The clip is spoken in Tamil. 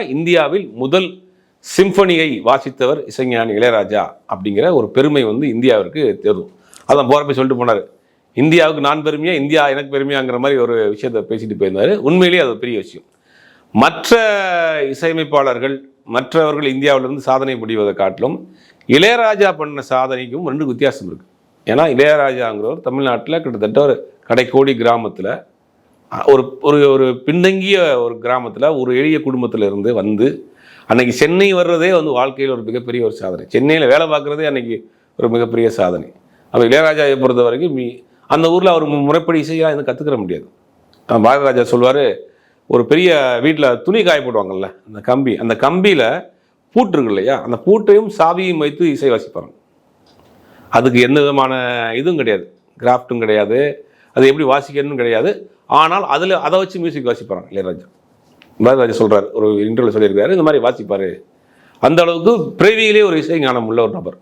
இந்தியாவில் முதல் சிம்பனியை வாசித்தவர் இசைஞானி இளையராஜா அப்படிங்கிற ஒரு பெருமை வந்து இந்தியாவிற்கு தேரும். அதான் போறப்ப சொல்லிட்டு போனார், இந்தியாவுக்கு நான் பெருமையா, இந்தியா எனக்கு பெருமையாங்கிற மாதிரி ஒரு விஷயத்தை பேசிட்டு போயிருந்தாரு. உண்மையிலேயே அது பெரிய விஷயம். மற்ற இசையமைப்பாளர்கள் மற்றவர்கள் இந்தியாவிலிருந்து சாதனை புரிவதை காட்டிலும் இளையராஜா பண்ண சாதனைக்கும் ரெண்டு வித்தியாசம் இருக்குது. ஏன்னா இளையராஜாங்கிறவர் தமிழ்நாட்டில் கிட்டத்தட்ட ஒரு கடைக்கோடி கிராமத்தில் ஒரு ஒரு ஒரு பின்தங்கிய ஒரு கிராமத்தில் ஒரு எளிய குடும்பத்தில் இருந்து வந்து அன்னைக்கு சென்னை வர்றதே வந்து வாழ்க்கையில் ஒரு மிகப்பெரிய ஒரு சாதனை. சென்னையில் வேலை பார்க்குறதே அன்னைக்கு ஒரு மிகப்பெரிய சாதனை. அப்போ இளையராஜாவை பொறுத்த வரைக்கும் அந்த ஊரில் அவர் முறைப்படி இசையாக எதுவும் கற்றுக்கிற முடியாது. பாரதிராஜா சொல்வார், ஒரு பெரிய வீட்டில் துணி காய போடுவாங்கல்ல, அந்த கம்பியில் பூட்டு இருக்கு இல்லையா, அந்த பூட்டையும் சாவியும் வைத்து இசை வாசிப்பாங்க. அதுக்கு எந்த விதமான இதுவும் கிடையாது, கிராஃப்ட்டும் கிடையாது, அது எப்படி வாசிக்கணும்னு கிடையாது. ஆனால் அதை வச்சு மியூசிக் வாசிப்பாங்க இளையராஜா. பாரதிராஜா சொல்கிறார், ஒரு இன்டர்வியூவில் சொல்லியிருக்காரு, இந்த மாதிரி வாசிப்பார். அந்த அளவுக்கு பிறவியிலே ஒரு இசை ஞானம் உள்ள ஒரு நபர்.